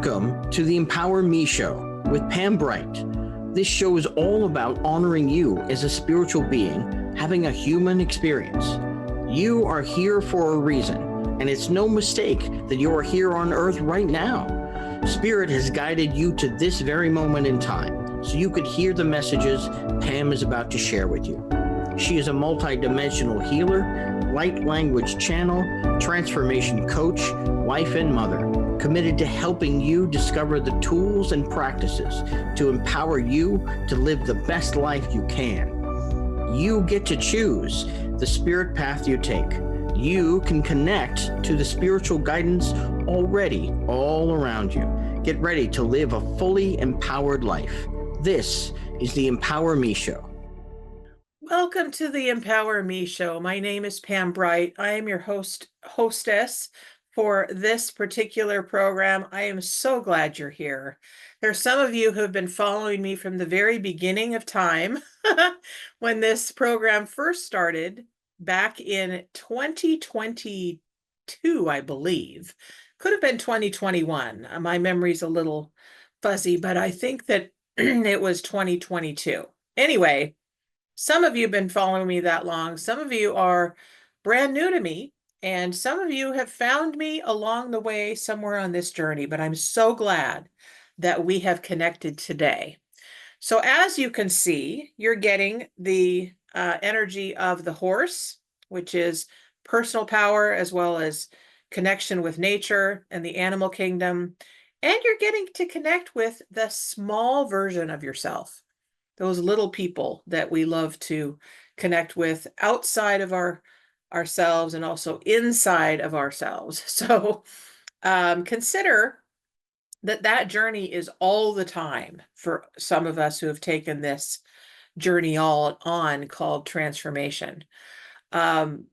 Welcome to the Empower Me Show with Pam Bright. This show is all about honoring you as a spiritual being, having a human experience. You are here for a reason, and it's no mistake that you are here on Earth right now. Spirit has guided you to this very moment in time, so you could hear the messages Pam is about to share with you. She is a multidimensional healer, light language channel, transformation coach, wife and mother, committed to helping you discover the tools and practices to empower you to live the best life you can. You get to choose the spirit path you take. You can connect to the spiritual guidance already all around you. Get ready to live a fully empowered life. This is the Empower Me Show. Welcome to the Empower Me Show. My name is Pam Bright. I am your hostess for this particular program. I am so glad you're here. There are some of you who have been following me from the very beginning of time when this program first started back in 2022, I believe. Could have been 2021. My memory's a little fuzzy, but I think that it was 2022. Anyway, some of you have been following me that long. Some of you are brand new to me, and some of you have found me along the way somewhere on this journey, but I'm so glad that we have connected today. So as you can see, you're getting the energy of the horse, which is personal power as well as connection with nature and the animal kingdom. And you're getting to connect with the small version of yourself, those little people that we love to connect with outside of ourselves and also inside of ourselves. So consider that journey is all the time for some of us who have taken this journey all on called transformation. And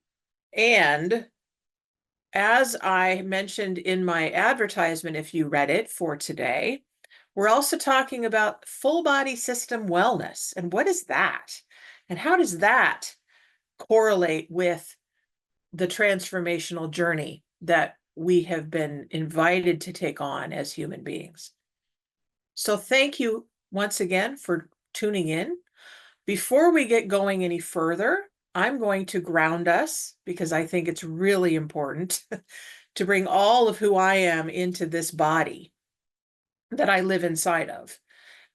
as I mentioned in my advertisement, if you read it for today, we're also talking about full body system wellness. And what is that? And how does that correlate with the transformational journey that we have been invited to take on as human beings? So thank you once again for tuning in. Before we get going any further, I'm going to ground us because I think it's really important to bring all of who I am into this body that I live inside of.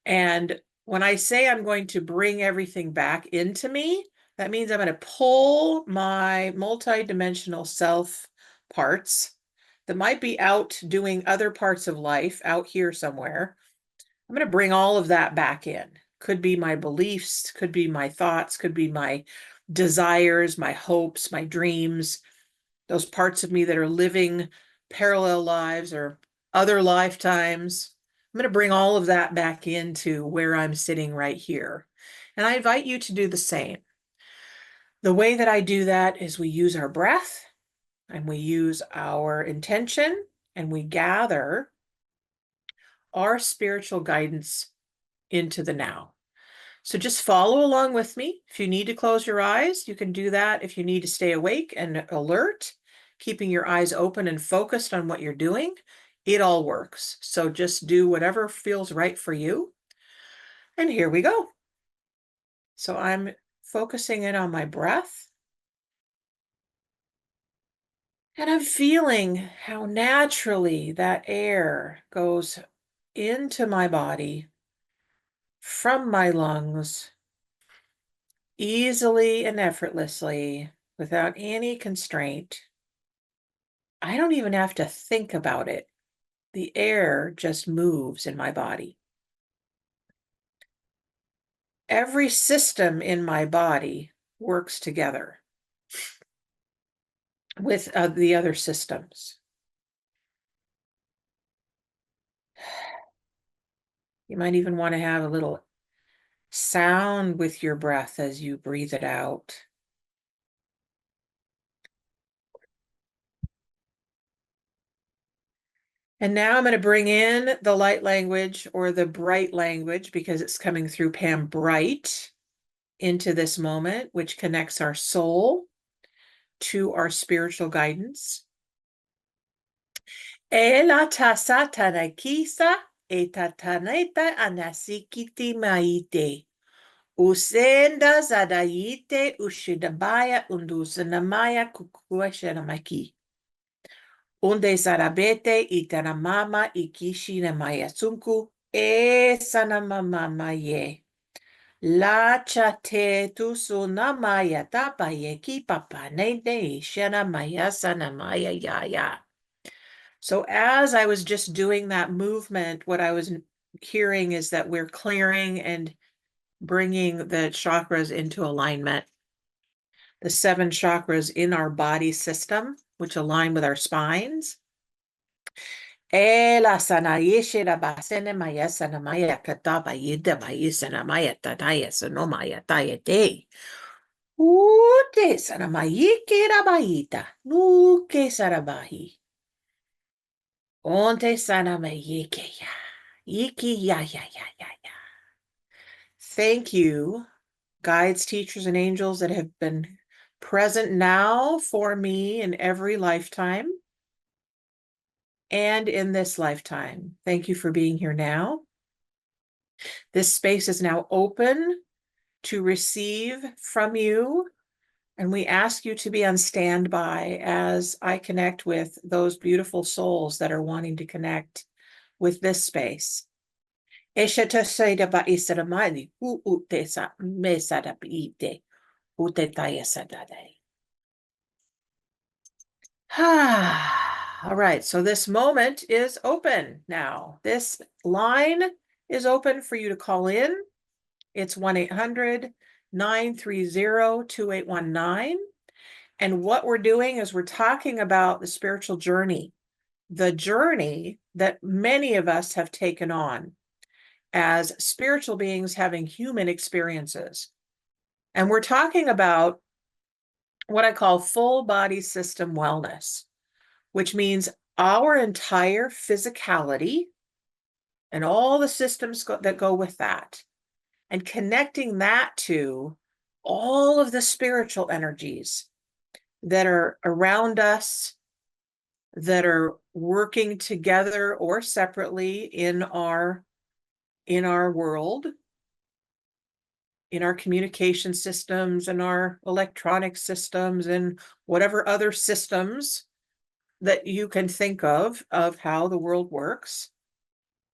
And when I say I'm going to bring everything back into me, that means I'm going to pull my multidimensional self parts that might be out doing other parts of life out here somewhere. I'm going to bring all of that back in. Could be my beliefs, could be my thoughts, could be my desires, my hopes, my dreams, those parts of me that are living parallel lives or other lifetimes. I'm going to bring all of that back into where I'm sitting right here. And I invite you to do the same. The way that I do that is we use our breath and we use our intention and we gather our spiritual guidance into the now. So just follow along with me. If you need to close your eyes, you can do that. If you need to stay awake and alert, keeping your eyes open and focused on what you're doing, it all works. So just do whatever feels right for you. And here we go. So I'm focusing in on my breath. And I'm feeling how naturally that air goes into my body from my lungs, easily and effortlessly, without any constraint. I don't even have to think about it. The air just moves in my body. Every system in my body works together with the other systems. You might even want to have a little sound with your breath as you breathe it out. And now I'm going to bring in the light language or the bright language because it's coming through Pam Bright into this moment, which connects our soul to our spiritual guidance. Ela tasa tanakisa etataneta anasikiti maite. Usenda zadaite ushidabaya undusanamaya kukua shenamaki. Unde zarabete itanamama ikishi namaya sunku e sanamama ye. La chate tu sunamaya tapaye ki papa nene shenamaya sanamaya ya. So as I was just doing that movement, what I was hearing is that we're clearing and bringing the chakras into alignment. The 7 chakras in our body system, which align with our spines. Ela sanayeshe basene maya sanamaya kataba yida bayisana maya tataya sonomaya tayate. Ute sanamayike rabayita. Nuke sarabahi. Onte sanamayike ya. Iki ya ya ya ya ya. Thank you, guides, teachers, and angels that have been present now for me in every lifetime and in this lifetime. Thank you for being here now. This space is now open to receive from you, and we ask you to be on standby as I connect with those beautiful souls that are wanting to connect with this space. All right, so this moment is open now. This line is open for you to call in. It's 1-800-930-2819. And what we're doing is we're talking about the spiritual journey, the journey that many of us have taken on as spiritual beings having human experiences. And we're talking about what I call full body system wellness, which means our entire physicality and all the systems that go with that, and connecting that to all of the spiritual energies that are around us, that are working together or separately in our world, in our communication systems and our electronic systems and whatever other systems that you can think of how the world works,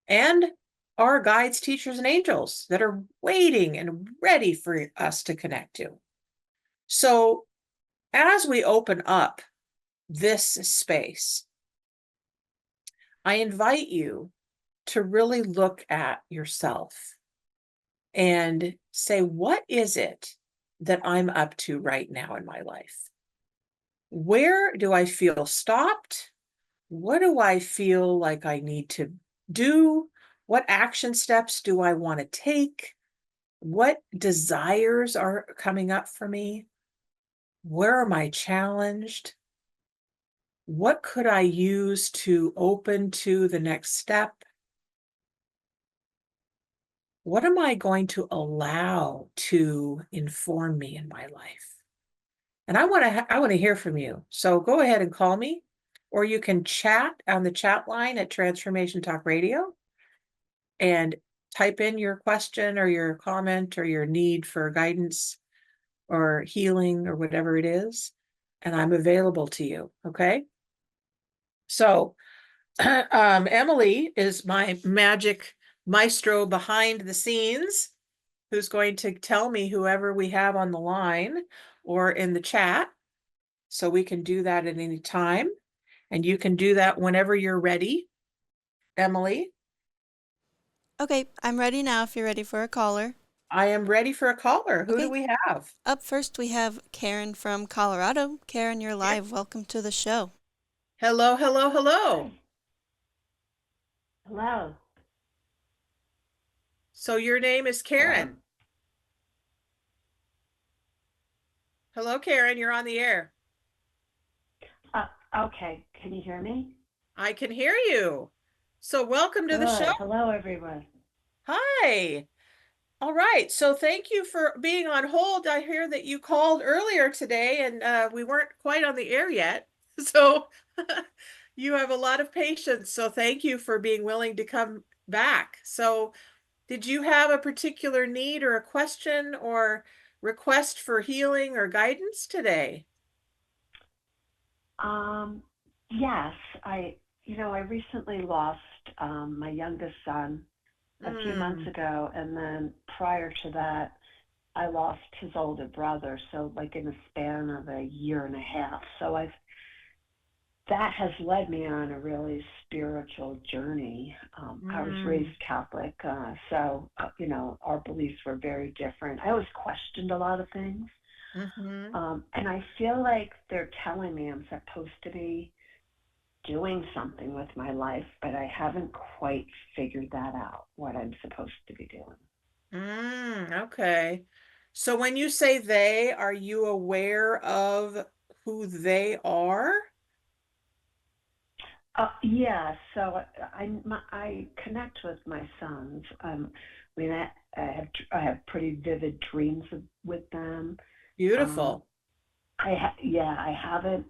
and our guides, teachers, and angels that are waiting and ready for us to connect to. So as we open up this space, I invite you to really look at yourself and say, what is it that I'm up to right now in my life? Where do I feel stopped? What do I feel like I need to do? What action steps do I want to take? What desires are coming up for me? Where am I challenged? What could I use to open to the next step? What am I going to allow to inform me in my life? And I want to hear from you. So go ahead and call me, or you can chat on the chat line at Transformation Talk Radio and type in your question or your comment or your need for guidance or healing or whatever it is, and I'm available to you. Okay. So Emily is my magic maestro behind the scenes, who's going to tell me whoever we have on the line or in the chat. So we can do that at any time. And you can do that whenever you're ready, Emily. Okay, I'm ready now if you're ready for a caller. I am ready for a caller. Who do Okay. we have? Up first, we have Karen from Colorado. Karen, you're Yeah. live. Welcome to the show. Hello, hello, hello. Hello. So your name is Karen. Hello, Karen. You're on the air. Okay. Can you hear me? I can hear you. So welcome to the show. Hello, everyone. Hi. All right. So thank you for being on hold. I hear that you called earlier today and we weren't quite on the air yet. So You have a lot of patience, so thank you for being willing to come back. So, did you have a particular need or a question or request for healing or guidance today? Um, yes, I recently lost my youngest son a few months Mm, ago, and then prior to that, I lost his older brother. So, like in a span of a year and a half. So that has led me on a really spiritual journey. I was mm, raised Catholic, our beliefs were very different. I always questioned a lot of things. mm-hmm. And I feel like they're telling me I'm supposed to be doing something with my life, but I haven't quite figured that out, what I'm supposed to be doing. Okay. So when you say they, are you aware of who they are? Yeah, so I connect with my sons. I have pretty vivid dreams with them. Um, Beautiful. I haven't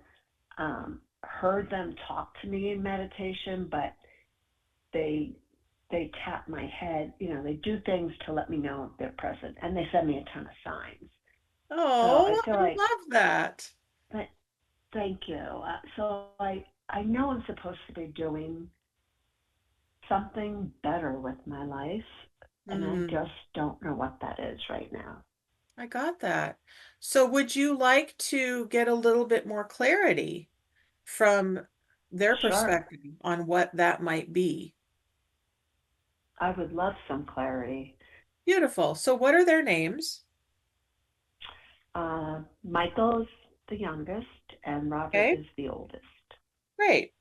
heard them talk to me in meditation, but they they tap my head. They do things to let me know they're present, and they send me a ton of signs. So I Oh, feel I like, love that. th- thank you. So I know I'm supposed to be doing something better with my life, and I Mm, just don't know what that is right now. I got that. So would you like to get a little bit more clarity from their Sure, perspective on what that might be? I would love some clarity. Beautiful. So what are their names? Michael's the youngest, and Robert Okay, is the oldest. great.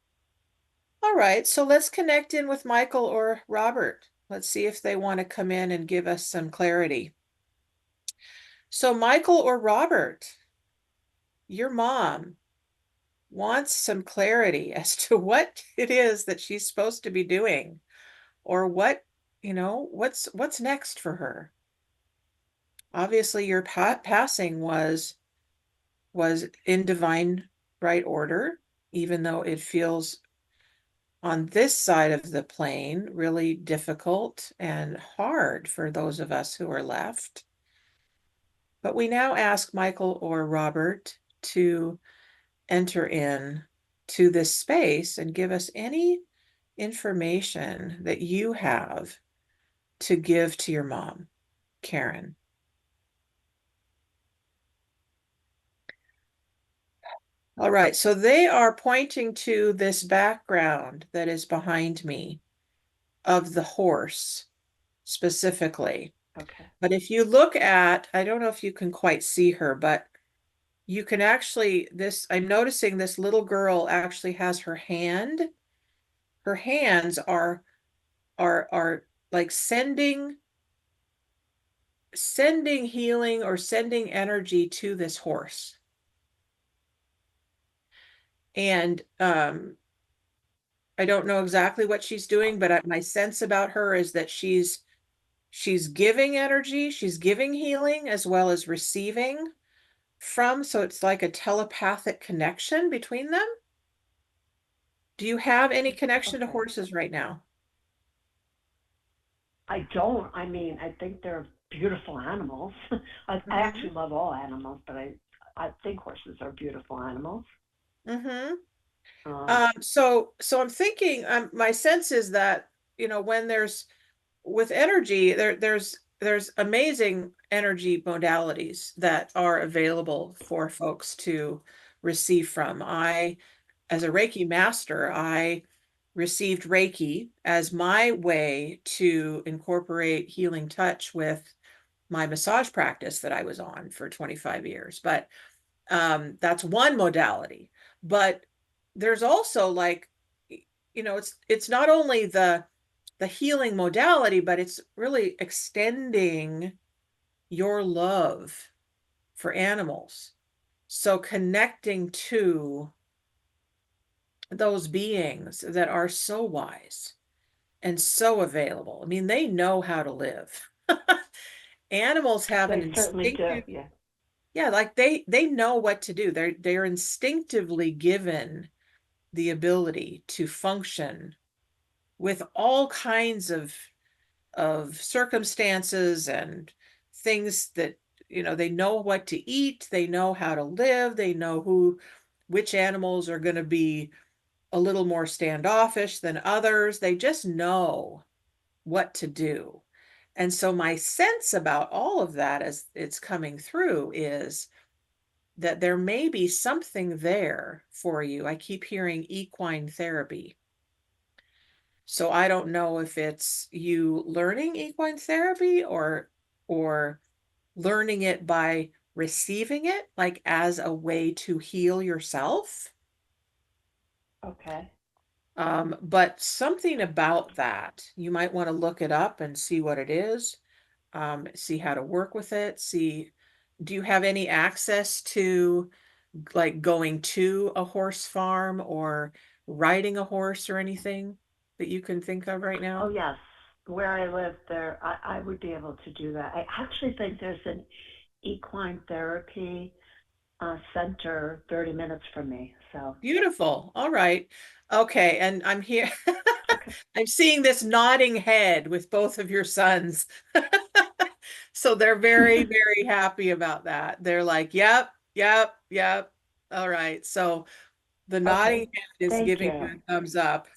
All right, so let's connect in with Michael or Robert. Let's see if they want to come in and give us some clarity. So, Michael or Robert, your mom wants some clarity as to what it is that she's supposed to be doing or what's next for her. Obviously, your passing was in divine right order, even though it feels on this side of the plane really difficult and hard for those of us who are left. But we now ask Michael or Robert to enter in to this space and give us any information that you have to give to your mom, Karen. All right, so they are pointing to this background that is behind me of the horse specifically. Okay. But if you look at, I don't know if you can quite see her, but you can actually, I'm noticing this little girl actually has her hands are like sending healing or sending energy to this horse. And I don't know exactly what she's doing, but my sense about her is that she's giving energy, she's giving healing as well as receiving from, so it's like a telepathic connection between them. Do you have any connection to Okay. horses right now? I don't. I mean, I think they're beautiful animals. I Mm-hmm. actually love all animals, but I think horses are beautiful animals. Mm-hmm. Um, So I'm thinking, my sense is that, when there's with energy, there's amazing energy modalities that are available for folks to receive from. As a Reiki master, I received Reiki as my way to incorporate healing touch with my massage practice that I was on for 25 years. But that's one modality. But there's also like, it's not only the healing modality, but it's really extending your love for animals. So connecting to those beings that are so wise and so available. I mean, they know how to live. Animals have an they certainly do. instinctive, Yeah. yeah, like they know what to do. They're instinctively given the ability to function with all kinds of circumstances and things that, they know what to eat, they know how to live, they know which animals are going to be a little more standoffish than others. They just know what to do. And so my sense about all of that as it's coming through is that there may be something there for you. I keep hearing equine therapy. So I don't know if it's you learning equine therapy or learning it by receiving it, like as a way to heal yourself. Okay. But something about that, you might want to look it up and see what it is, see how to work with it. Do you have any access to like going to a horse farm or riding a horse or anything that you can think of right now? Oh, yes. Where I live there, I would be able to do that. I actually think there's an equine therapy center 30 minutes from me. So, Beautiful. All right. Okay. And I'm here. okay. I'm seeing this nodding head with both of your sons. So they're very, very happy about that. They're like, yep, yep, yep. All right. So the nodding Okay. head is Thank giving you. you a thumbs up.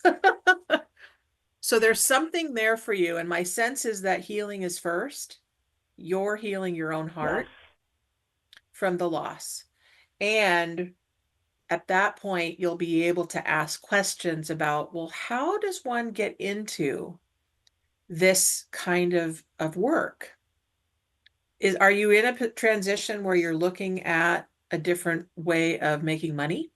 So there's something there for you. And my sense is that healing is first. You're healing your own Yes. heart from the loss. And at that point, you'll be able to ask questions about, well, how does one get into this kind of work? Are you in a transition where you're looking at a different way of making money?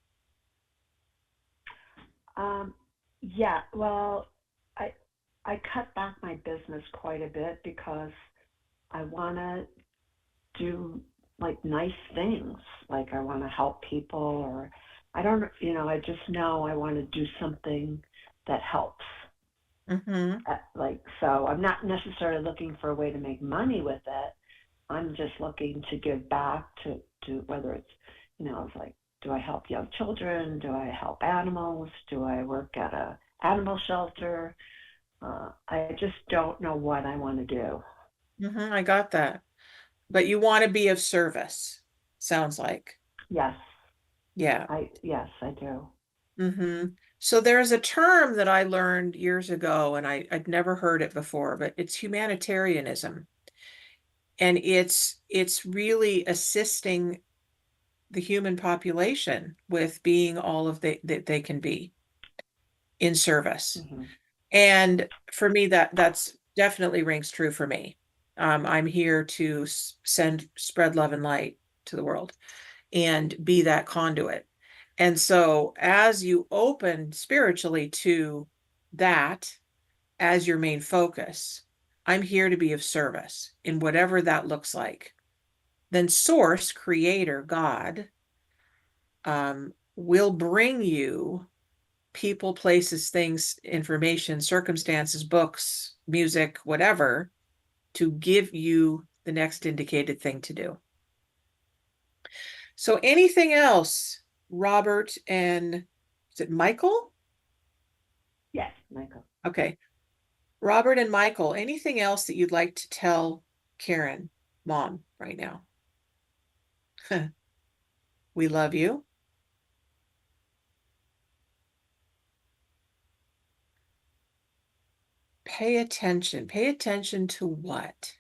Um, yeah, well, I I cut back my business quite a bit because I want to do like nice things. Like I want to help people, or I don't, I just know I want to do something that helps. Mm-hmm. Like, so I'm not necessarily looking for a way to make money with it. I'm just looking to give back to whether it's, it's like, do I help young children? Do I help animals? Do I work at a animal shelter? I just don't know what I want to do. Mm-hmm. I got that. But you want to be of service, sounds like. Yes, Yeah. I do. Mm-hmm. So there's a term that I learned years ago, and I'd never heard it before, but it's humanitarianism. And it's really assisting the human population with being all of that they can be in service. Hmm. And for me, that's definitely rings true for me. I'm here to spread love and light to the world and be that conduit. And so as you open spiritually to that as your main focus, I'm here to be of service in whatever that looks like. Then source, creator, God, will bring you people, places, things, information, circumstances, books, music, whatever, to give you the next indicated thing to do. So anything else, Robert and is it Michael? Yes, Michael. Okay. Robert and Michael, anything else that you'd like to tell Karen, mom, right now? We love you. Pay attention. Pay attention to what?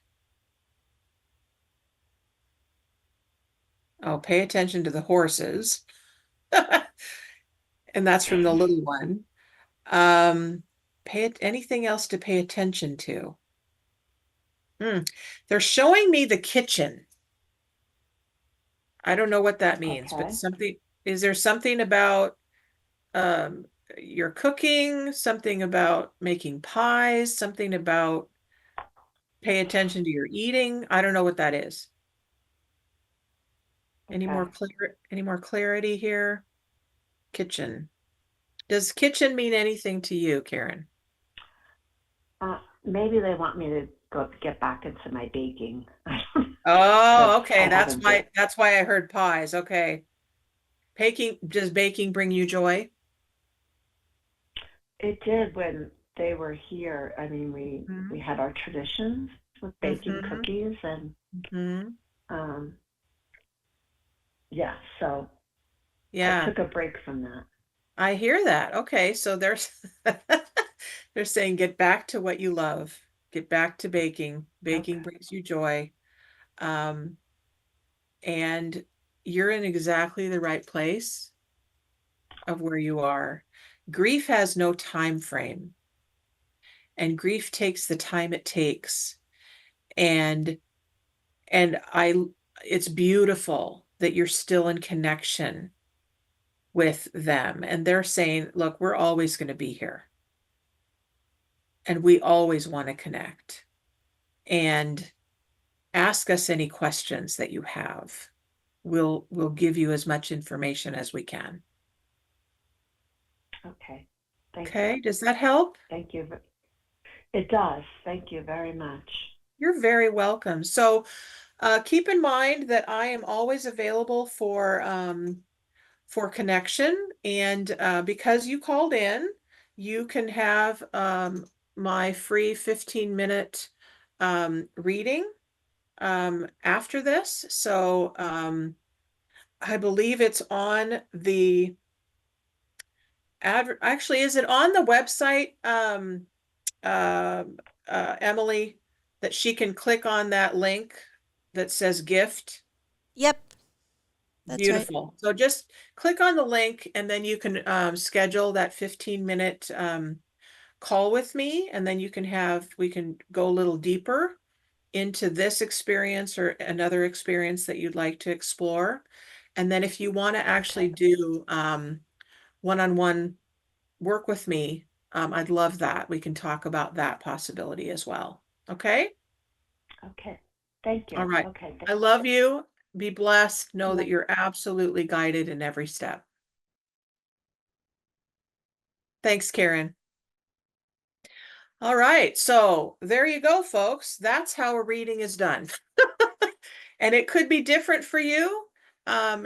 Oh, pay attention to the horses. And that's from the little one. Anything else to pay attention to? They're showing me the kitchen. I don't know what that means, but Okay. is there something about um your cooking, something about making pies, something about pay attention to your eating? I don't know what that is. Okay. Any more clarity here? Kitchen. Does kitchen mean anything to you, Karen? Maybe they want me to go get back into my baking. Because Oh, I okay. haven't been. That's why I heard pies. Okay. Does baking bring you joy? It did when they were here. I mean, we had our traditions with baking Mhm. cookies and Mhm. um, yeah. So I Yeah, took a break from that. I hear that. Okay, so there's they're saying get back to what you love. Get back to baking. Baking Okay. brings you joy. Um, and you're in exactly the right place of where you are. Grief has no time frame, and grief takes the time it takes. And and I it's beautiful that you're still in connection with them. And they're saying, look, we're always going to be here. And we always want to connect. And ask us any questions that you have. We'll give you as much information as we can. Okay. Thank you. Okay, does that help? Thank you. It does. Thank you very much. You're very welcome. So keep in mind that I am always available for connection. And because you called in, you can have my free 15-minute reading after this. So I believe it's on the actually, is it on the website, uh, Emily, that she can click on that link that says gift? Yep, that's right. Beautiful. So just click on the link and then you can schedule that 15-minute call with me, and then we can go a little deeper into this experience or another experience that you'd like to explore. And then if you want to actually Okay. do one-on-one work with me, I'd love that. We can talk about that possibility as well. Okay? Okay. Thank All you. right. Okay. I love you. Be blessed. Know that Thank you're absolutely guided in every step. Thanks, Karen. All right. So there you go, folks. That's how a reading is done. And it could be different for you.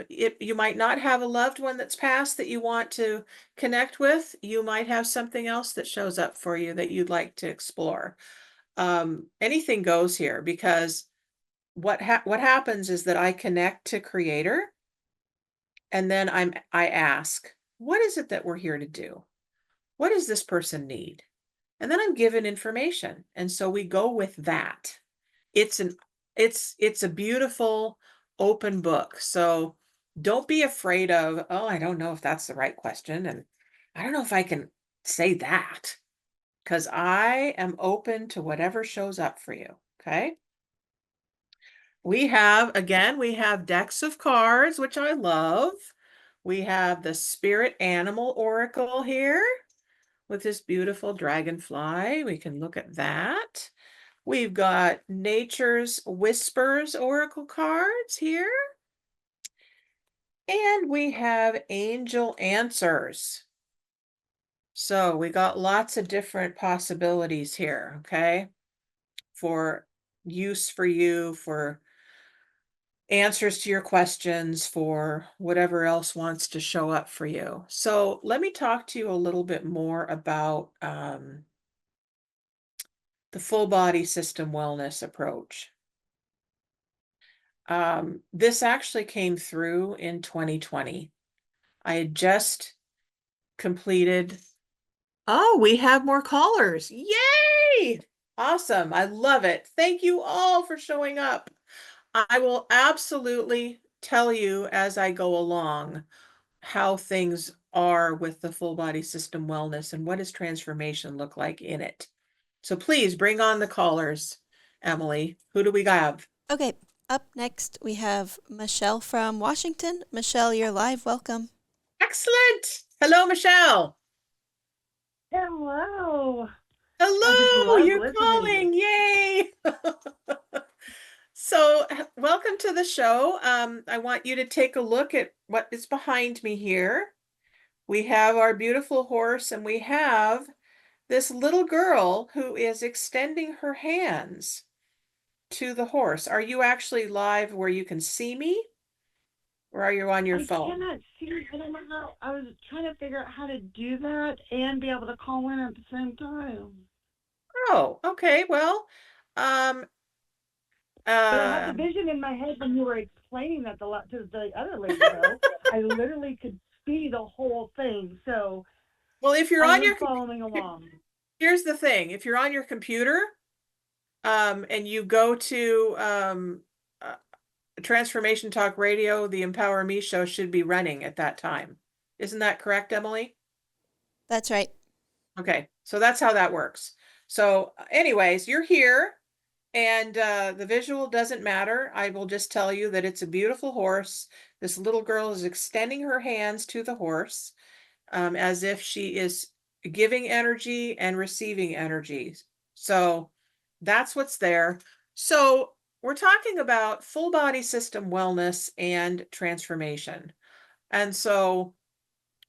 You might not have a loved one that's passed that you want to connect with. You might have something else that shows up for you that you'd like to explore. Anything goes here, because what happens is that I connect to Creator, and then I ask, what is it that we're here to do? What does this person need? And then I'm given information, and so we go with that. It's an it's a beautiful open book. So don't be afraid of, oh, I don't know if that's the right question, and I don't know if I can say that, because I am open to whatever shows up for you. Okay. We have decks of cards, which I love. We have the Spirit Animal Oracle here with this beautiful dragonfly. We can look at that. We've got Nature's Whispers Oracle cards here. And we have Angel Answers. So we got lots of different possibilities here, okay? For use for you, for answers to your questions, for whatever else wants to show up for you. So let me talk to you a little bit more about the full body system wellness approach. This actually came through in 2020. I had just completed. Oh, we have more callers. Yay! Awesome. I love it. Thank you all for showing up. I will absolutely tell you as I go along how things are with the full body system wellness and what does transformation look like in it. So please bring on the callers, Emily. Who do we have? Okay, up next we have Michelle from Washington. Michelle, you're live. Welcome. Excellent. Hello, Michelle. Hello. I just Hello, love you're listening to you. calling. Yay. So, welcome to the show. I want you to take a look at what is behind me here. We have our beautiful horse, and we have this little girl who is extending her hands to the horse. Are you actually live where you can see me? Or are you on your I phone? cannot see. I don't know how. I was trying to figure out how to do that and be able to call in at the same time. Oh, okay. Well, um, But I had the um, vision in my head when you were explaining that to the other lady, though. I literally could see the whole thing, so well, if you're I on was your following along. here's the thing. If you're on your computer, and you go to uh, Transformation Talk Radio, the Empower Me show should be running at that time. Isn't that correct, Emily? That's right. Okay, so that's how that works. So, anyways, you're here, and the visual doesn't matter. I will just tell you that it's a beautiful horse. This little girl is extending her hands to the horse, as if she is giving energy and receiving energy. So that's what's there. So we're talking about full body system wellness and transformation. And so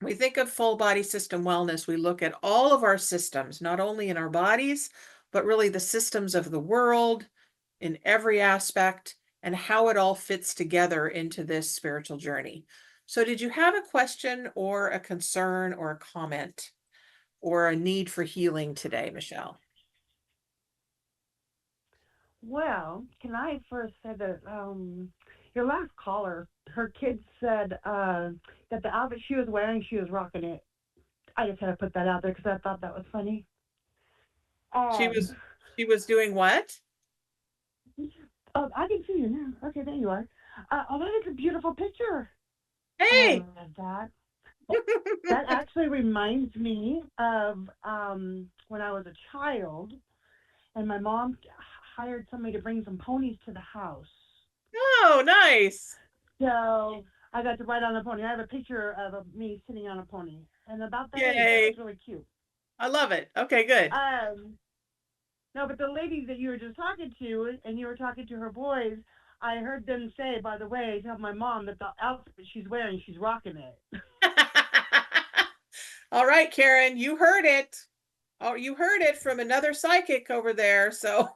we think of full body system wellness, we look at all of our systems, not only in our bodies, but really the systems of the world in every aspect and how it all fits together into this spiritual journey. So, did you have a question or a concern or a comment or a need for healing today, Michelle? Well, can I first say that your last caller, her kids said that the outfit she was wearing, she was rocking it. I just had to put that out there because I thought that was funny. She Um, was she was doing what? oh, I can see you now. Okay, there you are. Oh, that is a beautiful picture. Oh, I Hey. love that. That actually reminds me of when I was a child and my mom hired somebody to bring some ponies to the house. Oh, nice. So I got to ride on a pony. I have a picture of me sitting on a pony, and about that age, that was Yay. really cute. I love it. Okay, good. Um, no, but the lady that you were just talking to, and you were talking to her boys, I heard them say, by the way, tell my mom that the outfit she's wearing, she's rocking it. All right, Karen, you heard it. Oh, you heard it from another psychic over there. So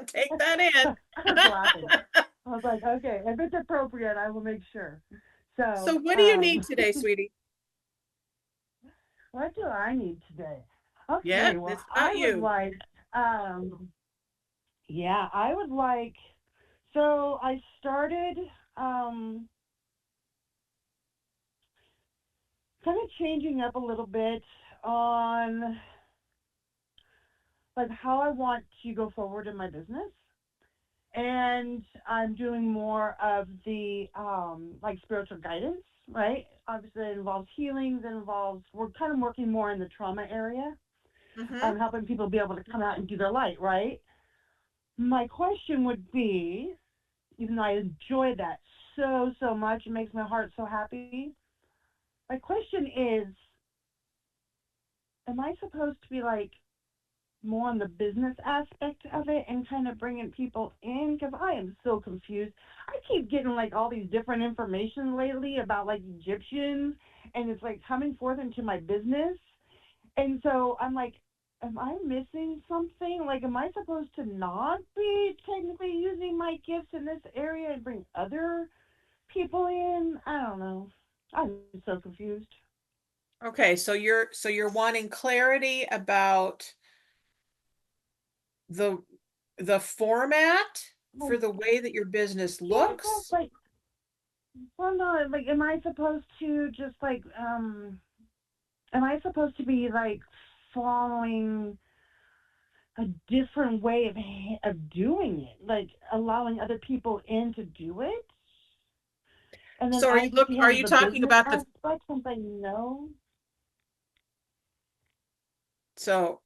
take that in. I was laughing. I was like, okay, if it's appropriate, I will make sure. So So, what do you need today, sweetie? what do I need today? Yeah, Okay, well, it's I about would you. like, yeah, I would like, so I started um, kind of changing up a little bit on like how I want to go forward in my business. And I'm doing more of the like spiritual guidance, right? Obviously, it involves healings. It involves we're kind of working more in the trauma area, Mm-hmm. helping people be able to come out and do their light, right? My question would be, even though I enjoy that so much, it makes my heart so happy. My question is, am I supposed to be like more on the business aspect of it and kind of bringing people in because I am so confused. I keep getting like all these different information lately about like Egyptians and it's like coming forth into my business. And so I'm like, am I missing something? Like, am I supposed to not be technically using my gifts in this area and bring other people in? I don't know. I'm so confused. Okay, so you're wanting clarity about the the format for Like, the way that your business yeah, I guess looks. like, well, no, like, am I supposed to just like, am I supposed to be like following a different way of doing it, like allowing other people in to do it, and then So I get to are handle you the talking business about the aspect since I know? so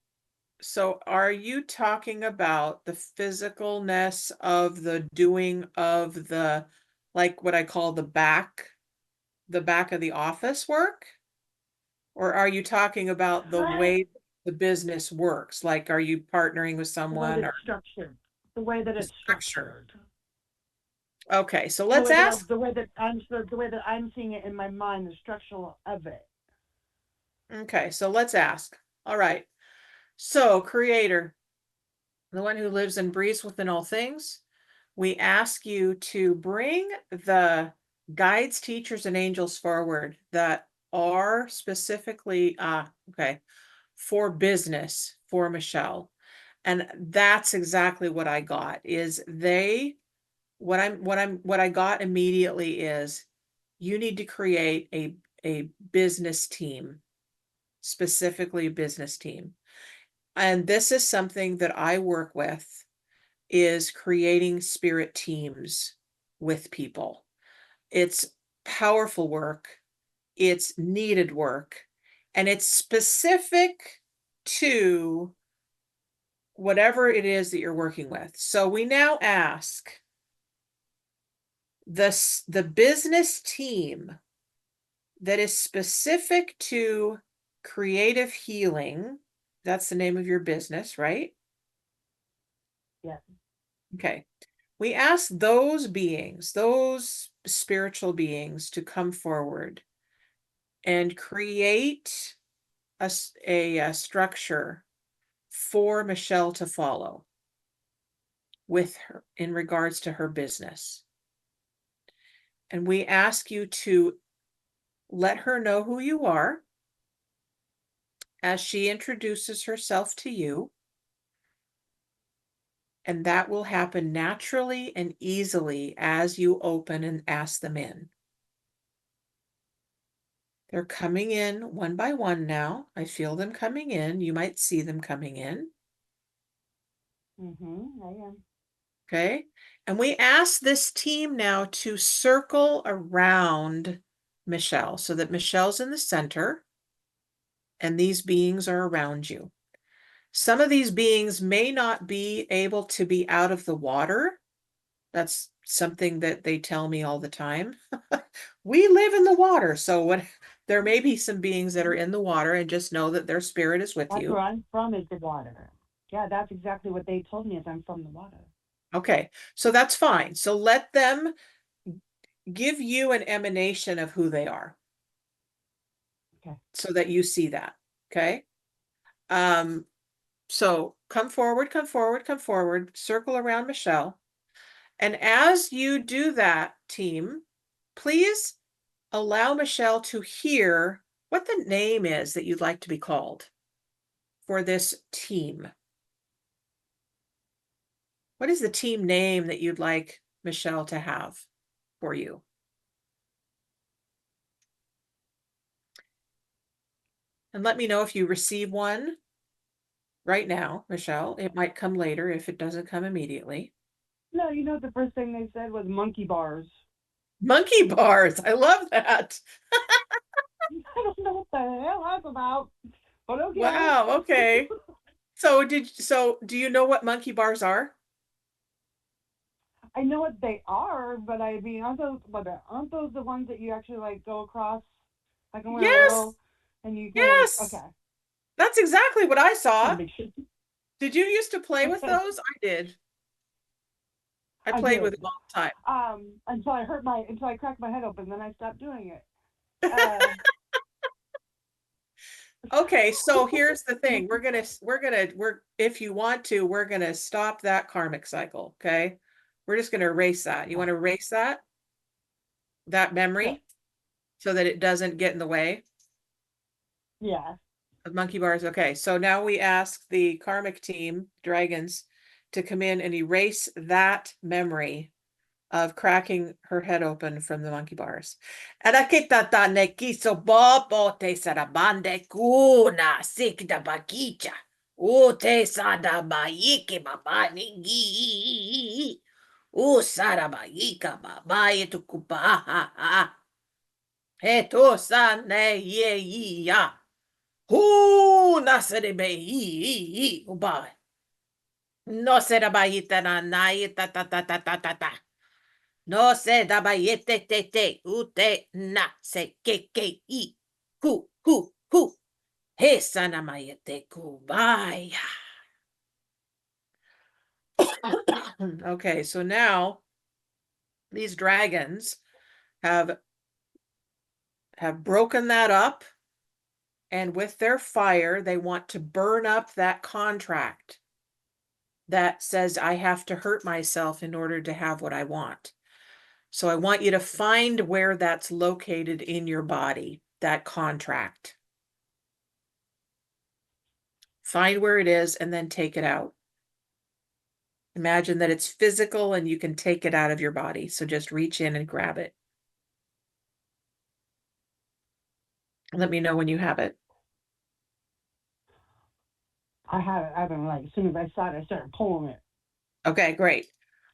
so are you talking about the physicalness of the doing of the like what I call the back of the office work? Or are you talking about the Right. way the business works? Like, are you partnering with The way someone that or it's structured, the way that the it's structure? structured, Okay, so let's ask. the way that I'm seeing it in my mind, the structure of it. Okay, so let's ask. All right. So, Creator, the one who lives and breathes within all things, we ask you to bring the guides, teachers, and angels forward that are specifically for business for Michelle. And that's exactly what I got is what I got immediately is you need to create a business team, specifically a business team. And this is something that I work with is creating spirit teams with people. It's powerful work, it's needed work, and it's specific to whatever it is that you're working with. So we now ask the business team that is specific to creative healing. That's the name of your business, right? Yes. Okay. We ask those beings, those spiritual beings, to come forward and create a structure for Michelle to follow with her in regards to her business. And we ask you to let her know who you are as she introduces herself to you. And that will happen naturally and easily as you open and ask them in. They're coming in one by one now. I feel them coming in. You might see them coming in. I am. Okay. And we ask this team now to circle around Michelle so that Michelle's in the center and these beings are around you. Some of these beings may not be able to be out of the water. That's something that they tell me all the time. We live in the water. So when there may be some beings that are in the water, and just know that their spirit is with That's you. where I'm from, is the water. Yeah, that's exactly what they told me, is I'm from the water. Okay, so that's fine. So let them give you an emanation of who they are. Okay. So that you see that. Okay. So come forward, come forward, come forward, circle around Michelle. And as you do that, team, please allow Michelle to hear what the name is that you'd like to be called for this team. What is the team name that you'd like Michelle to have for you? And let me know if you receive one right now, Michelle. It might come later if it doesn't come immediately. No, you know, the first thing they said was monkey bars. Monkey bars. I love that. I don't know what the hell that's about, but okay. Wow. Okay. So do you know what monkey bars are? I know what they are, but I mean, aren't those the ones that you actually like go across, like in a Yes. little, and you kind of like, Yes. okay. That's exactly what I saw. Make sure. Did you used to play with those? I did. I I played with did. them all the time. Until I cracked my head open, then I stopped doing it. Okay, so here's the thing. If you want to, we're gonna stop that karmic cycle. Okay. We're just gonna erase that. You want to erase that memory Sure. so that it doesn't get in the way Yeah. of monkey bars. Okay, so now we ask the karmic team, dragons, to come in and erase that memory of cracking her head open from the monkey bars. Arakitata ne kiso bobo te sarabande kuna sikda bakicha. O te sada baiki babani gi. O sarabaika babaye tukupa. Eto sane ye ya. Hu nasere be yi ubai. No serabayita na na ta ta ta ta ta ta ta. No se daba yete te ute na se ke I hu he sana mayete kubaya. Okay, so now these dragons have broken that up, and with their fire they want to burn up that contract that says I have to hurt myself in order to have what I want. So I want you to find where that's located in your body, that contract. Find where it is and then take it out. Imagine that it's physical and you can take it out of your body. So just reach in and grab it. Let me know when you have it. I have it. I've been like, as soon as I saw it, I started pulling it. Okay, great.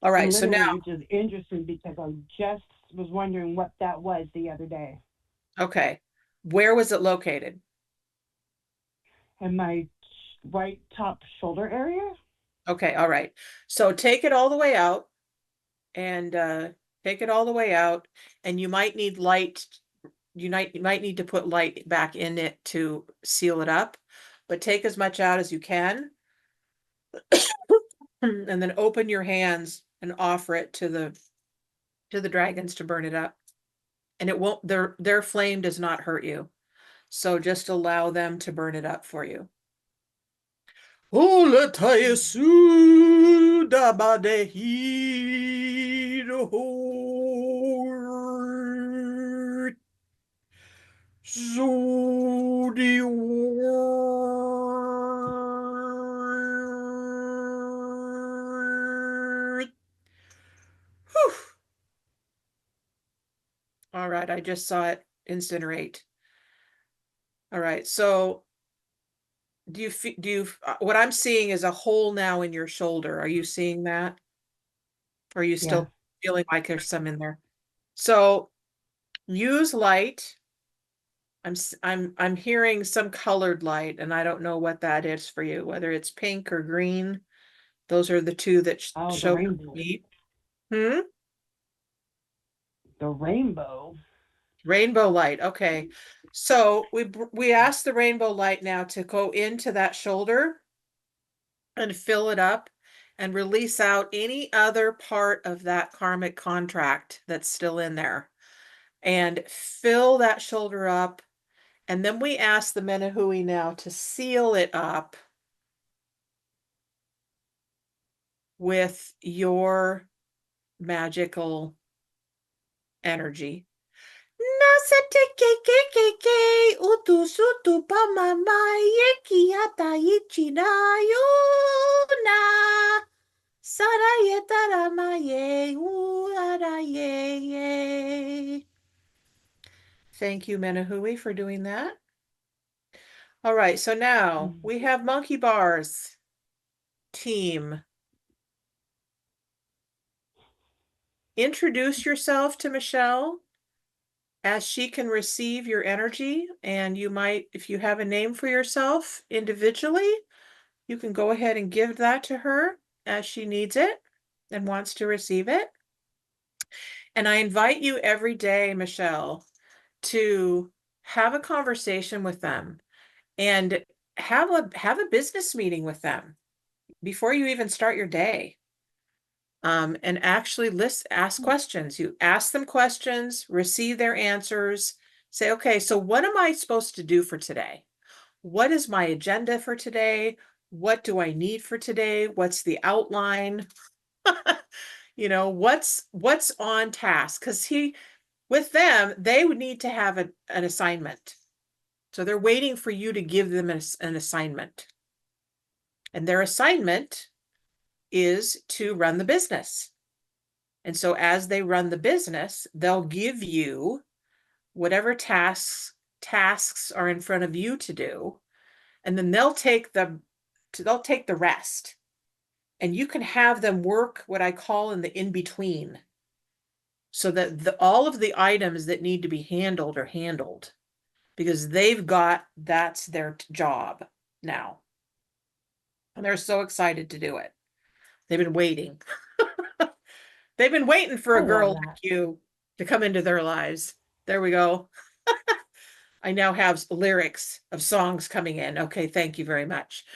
All right, And so literally, now, which is interesting because I just was wondering what that was the other day. okay, where was it located? In my right top shoulder area. Okay, all right. So take it all the way out and take it all the way out, and you might need light. You might need to put light back in it to seal it up, but take as much out as you can. And then open your hands and offer it to the dragons to burn it up. And it won't, their flame does not hurt you. So just allow them to burn it up for you. All right, I just saw it incinerate. All right, so what I'm seeing is a hole now in your shoulder. Are you seeing that? Or are you still feeling like there's some in there? So use light. I'm hearing some colored light, and I don't know what that is for you, whether it's pink or green. Those are the two that Oh, the show rainbow. me. The rainbow. Rainbow light. Okay. So we asked the rainbow light now to go into that shoulder and fill it up and release out any other part of that karmic contract that's still in there. And fill that shoulder up. And then we ask the Menahui now to seal it up with your magical energy. Thank you, Menahui, for doing that. All right, so now we have Monkey Bars team. Introduce yourself to Michelle as she can receive your energy, and you might, if you have a name for yourself individually, you can go ahead and give that to her as she needs it and wants to receive it. And I invite you every day, Michelle, to have a conversation with them and have a business meeting with them before you even start your day. And actually ask questions. You ask them questions, receive their answers, say, okay, so what am I supposed to do for today? What is my agenda for today? What do I need for today? What's the outline? You know, what's on task? Because with them, they would need to have an assignment. So they're waiting for you to give them an assignment. And their assignment is to run the business. And so as they run the business, they'll give you whatever tasks are in front of you to do, and then they'll take the rest. And you can have them work what I call in the in-between, so that all of the items that need to be handled are handled, because that's their job now. And they're so excited to do it. They've been waiting. They've been waiting for a girl like you to come into their lives. There we go. I now have lyrics of songs coming in. Okay, thank you very much.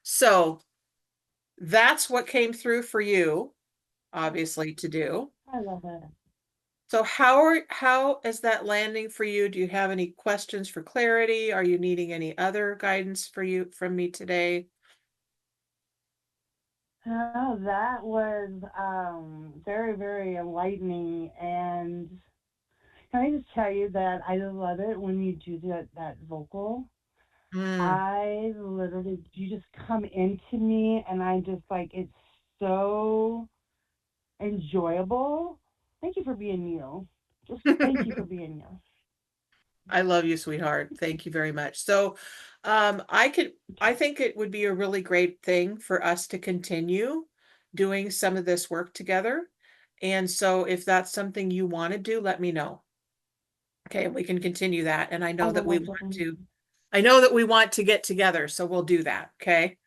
So that's what came through for you, obviously, to do. I love it. So how is that landing for you? Do you have any questions for clarity? Are you needing any other guidance from me today? Oh, that was very, very enlightening. And can I just tell you that I love it when you do that vocal? Mm. I literally, you just come into me, and I just like it's so enjoyable. Thank you for being you. Just thank you for being you. I love you, sweetheart. Thank you very much. So, I think it would be a really great thing for us to continue doing some of this work together. And so if that's something you want to do, let me know. Okay, we can continue that. And I will most certainly. I know that we want to get together, so we'll do that. Okay.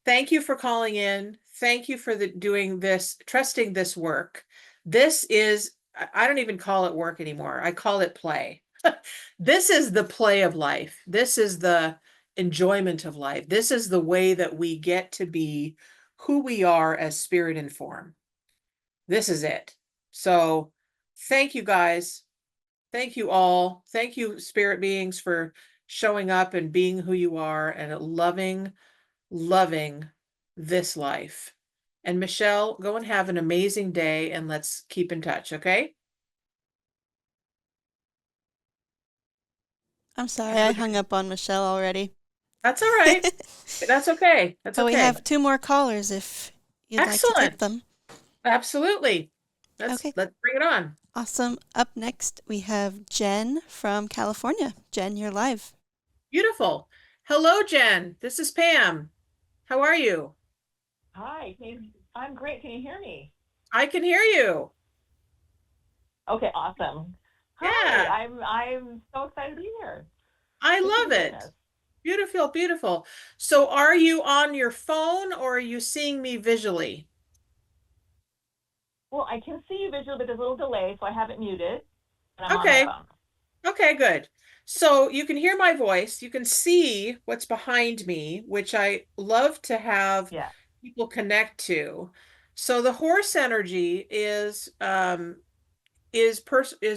Thank you for calling in. Thank you for doing this, trusting this work. This is, I don't even call it work anymore. I call it play. This is the play of life. This is the enjoyment of life. This is the way that we get to be who we are as spirit and form. This is it. So thank you guys. Thank you all. Thank you, spirit beings, for showing up and being who you are and loving this life. And Michelle, go and have an amazing day and let's keep in touch, okay? I'm sorry, Have I a hung good, up on Michelle already. that's all right. That's okay. That's But we okay. have two more callers if you'd like to take Excellent. them. Absolutely. Okay, Let's bring it on. awesome. Up next, we have Jen from California. Jen, you're live. Beautiful. Hello, Jen. This is Pam. How are you? Hi, I'm great. Can you hear me? I can hear you. Okay, awesome. Hi, Yeah, I'm so excited to be here. I Thank you for love doing it. this. Beautiful, beautiful. So are you on your phone or are you seeing me visually? Well, I can see you visually, but there's a little delay, so I have it muted, and I'm on my Okay. phone. Okay, good. So you can hear my voice. You can see what's behind me, which I love to have Yeah. people connect to. So the horse energy is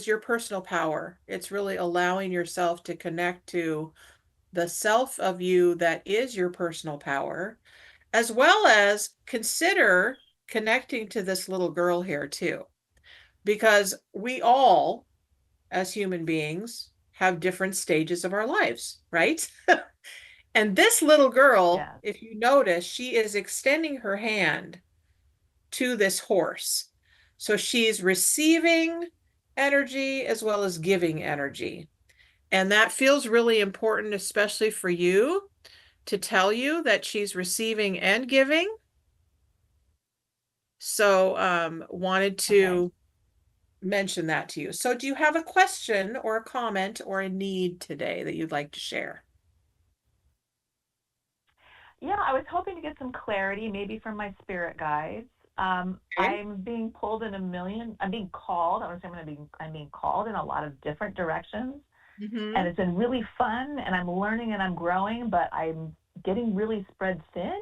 your personal power. It's really allowing yourself to connect to the self of you that is your personal power, as well as consider connecting to this little girl here too, because we all as human beings have different stages of our lives, right? And this little girl, Yes. if you notice, she is extending her hand to this horse. So she's receiving energy as well as giving energy. And that feels really important, especially for you, to tell you that she's receiving and giving. So, wanted Okay. to mention that to you. So, do you have a question or a comment or a need today that you'd like to share? Yeah, I was hoping to get some clarity, maybe from my spirit guides. Okay. I'm being pulled in a million. I'm being called. I want to say I'm being called in a lot of different directions, and Mm-hmm. it's been really fun. And I'm learning and I'm growing, but I'm getting really spread thin.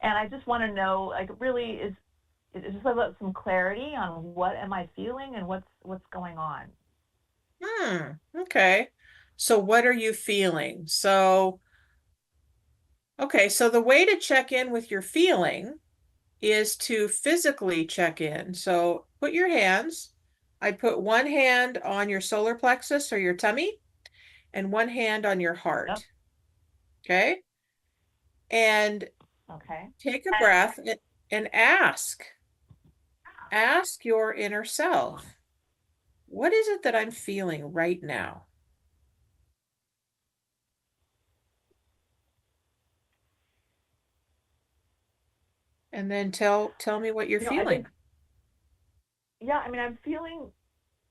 And I just want to know, like, really, is just about some clarity on what am I feeling and what's going on. Okay. So, what are you feeling? So, okay. So, the way to check in with your feeling is to physically check in. So, I put one hand on your solar plexus or your tummy and one hand on your Yep. heart. Okay. And Okay. take a breath and ask your inner self, what is it that I'm feeling right now? And then tell me what you're I feeling. think, yeah, I mean, I'm feeling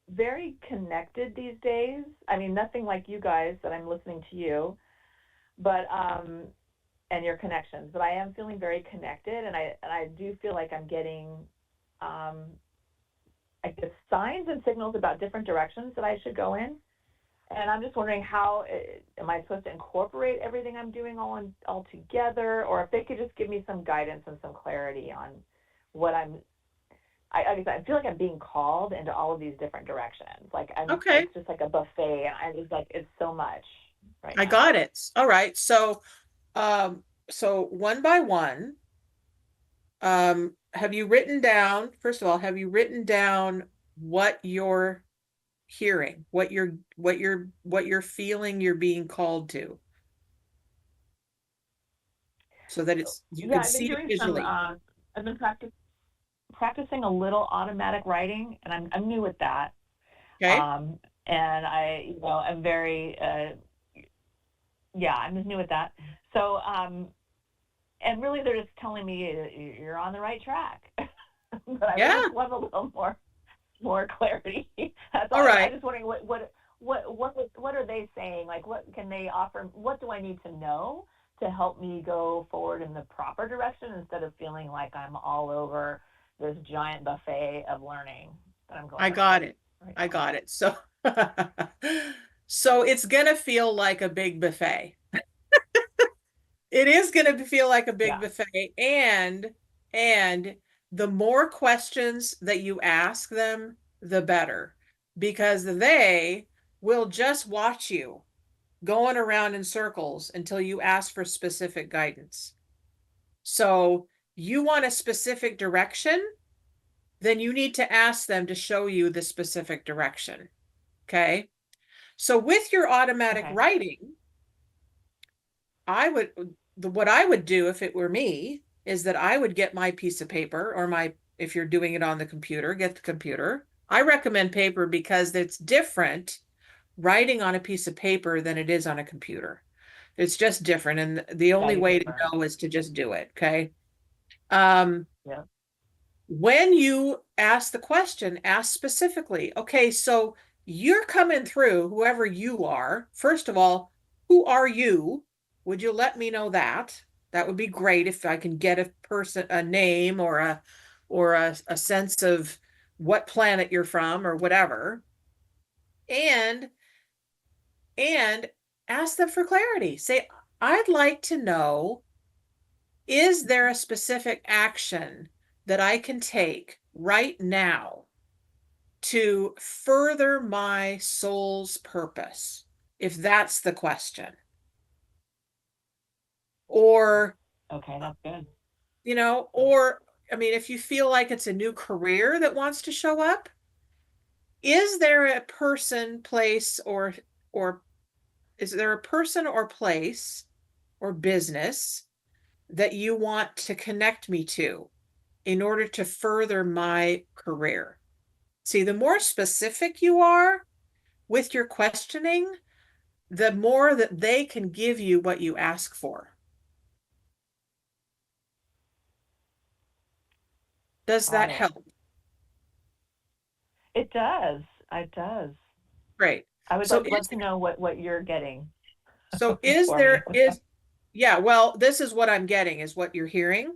very connected these days. I mean, nothing like you guys that I'm listening to you, but and your connections, but I am feeling very connected, and I do feel like I'm getting um I guess signs and signals about different directions that I should go in. And I'm just wondering how am I supposed to incorporate everything I'm doing all together, or if they could just give me some guidance and some clarity on what I guess I feel like I'm being called into all of these different directions. Like Okay, it's just like a buffet, and I just like it's so much right I now. got it. All right. So one by one, Have you written down, first of all, have you written down what you're hearing, what you're feeling you're being called to? So that you Yeah, can I've been see it doing some. visually. I've been practicing a little automatic writing, and I'm new at that. Okay. And I'm very yeah, I'm just new at that. So and really, they're just telling me you're on the right track. But I Yeah. just want a little more clarity. That's all. All I'm right. just wondering what are they saying? Like, what can they offer? What do I need to know to help me go forward in the proper direction instead of feeling like I'm all over this giant buffet of learning that I'm going I got it. right I now? got it. So, so it's gonna feel like a big buffet. It is gonna feel like a big Yeah. buffet, and the more questions that you ask them, the better, because they will just watch you going around in circles until you ask for specific guidance. So you want a specific direction, then you need to ask them to show you the specific direction. Okay. So with your automatic Okay. writing, what I would do if it were me is that I would get my piece of paper or if you're doing it on the computer, get the computer. I recommend paper because it's different writing on a piece of paper than it is on a computer. It's just different. And the Yeah, only you way to prefer. know is to just do it. Okay. Um, Yeah. when you ask the question, ask specifically, okay, so you're coming through, whoever you are. First of all, who are you? Would you let me know that? That would be great if I can get a name or a sense of what planet you're from or whatever. And and ask them for clarity. Say, I'd like to know, is there a specific action that I can take right now to further my soul's purpose? If that's the question. Or, Okay, that's good. or, I mean, if you feel like it's a new career that wants to show up, is there a person, place, or is there a person or place or business that you want to connect me to in order to further my career? See, the more specific you are with your questioning, the more that they can give you what you ask for. Does Got that it. help? It does. It does. Great. I would So love to know what you're getting is for me. there yeah, well, this is what I'm getting is what you're hearing.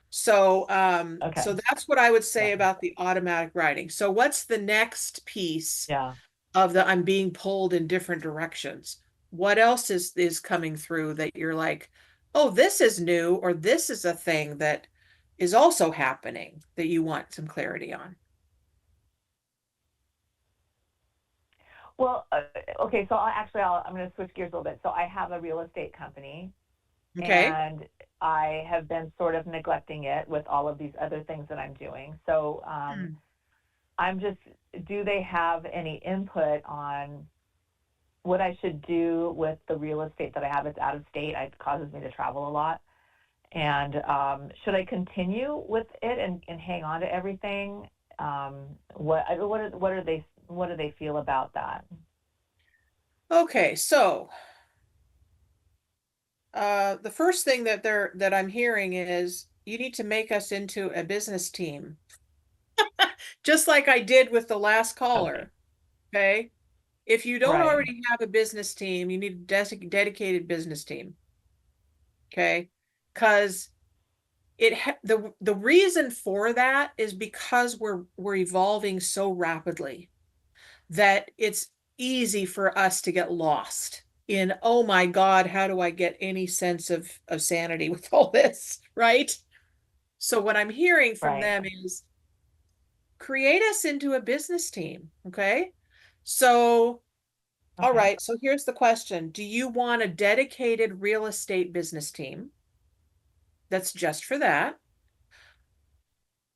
So Okay. that's what I would say Yeah. about the automatic writing. So what's the next piece Yeah. of the I'm being pulled in different directions? What else is coming through that you're like, oh, this is new, or this is a thing that is also happening that you want some clarity on? Well, okay. So I'm going to switch gears a little bit. So I have a real estate company, Okay. and I have been sort of neglecting it with all of these other things that I'm doing. So I'm just, do they have any input on what I should do with the real estate that I have? It's out of state. It causes me to travel a lot. And should I continue with it and hang on to everything? What do they feel about that? Okay, so the first thing that I'm hearing is you need to make us into a business team, just like I did with the last Okay. caller. Okay. If you don't Right. already have a business team, you need a dedicated business team. Okay. Because the reason for that is because we're evolving so rapidly that it's easy for us to get lost in, oh my God, how do I get any sense of sanity with all this, right? So what I'm hearing from Right. them is create us into a business team. Okay. So, all Okay. right. So here's the question. Do you want a dedicated real estate business team that's just for that?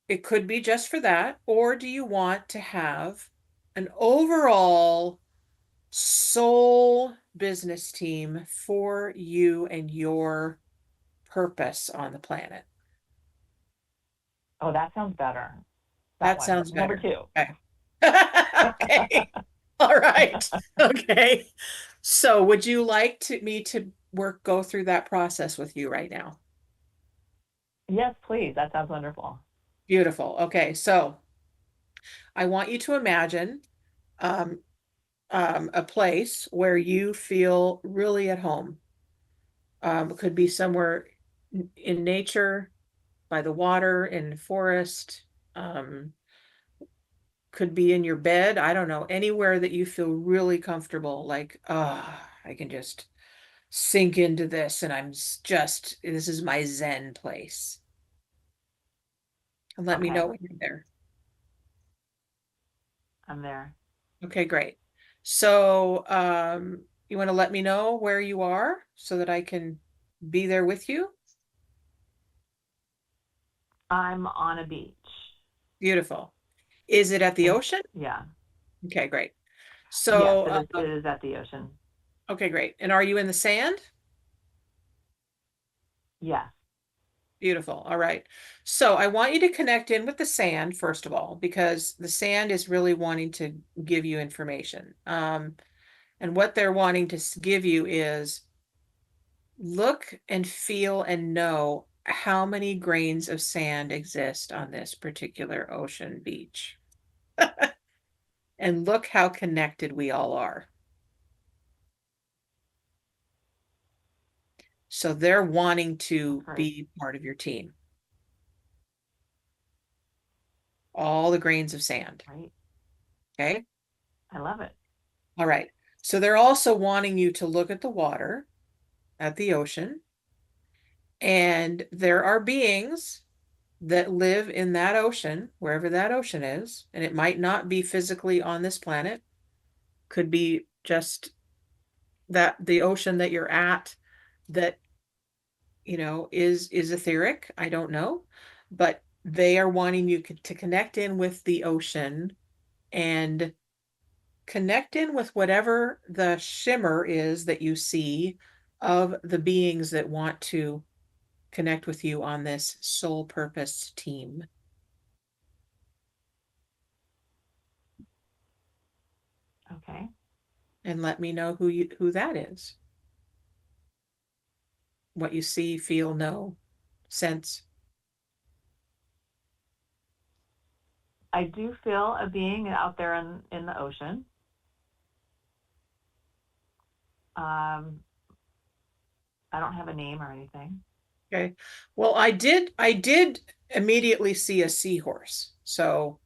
it could be just for that, or do you want to have an overall soul business team for you and your purpose on the planet? Oh, that sounds better. That one. sounds Number better. 2. Okay. Okay. All right. Okay. So would you like me to go through that process with you right now? Yes, please. That sounds wonderful. Beautiful. Okay. So I want you to imagine um, a place where you feel really at home. It could be somewhere in nature, by the water, in the forest, could be in your bed. I don't know, anywhere that you feel really comfortable, like, I can just sink into this and this is my Zen place. And let me Okay. know when you're there. I'm there. Okay, great. So, you want to let me know where you are so that I can be there with you? I'm on a beach. Beautiful. Is it at the ocean? Yeah. Okay, great. Yes, So, it is at the ocean. okay, great. And are you in the sand? Yes. Beautiful. All right. So I want you to connect in with the sand, first of all, because the sand is really wanting to give you information. And what they're wanting to give you is look and feel and know how many grains of sand exist on this particular ocean beach. And look how connected we all are. So they're wanting to be part of your team. All the grains of sand. Right. Okay. I love it. All right. So they're also wanting you to look at the water, at the ocean, and there are beings that live in that ocean, wherever that ocean is, and it might not be physically on this planet, could be just that the ocean that you're at that is etheric. I don't know, but they are wanting you to connect in with the ocean and connect in with whatever the shimmer is that you see of the beings that want to connect with you on this soul purpose team. Okay. And let me know who that is. What you see, feel, know, sense. I do feel a being out there in the ocean. I don't have a name or anything. Okay. Well, I did immediately see a seahorse. So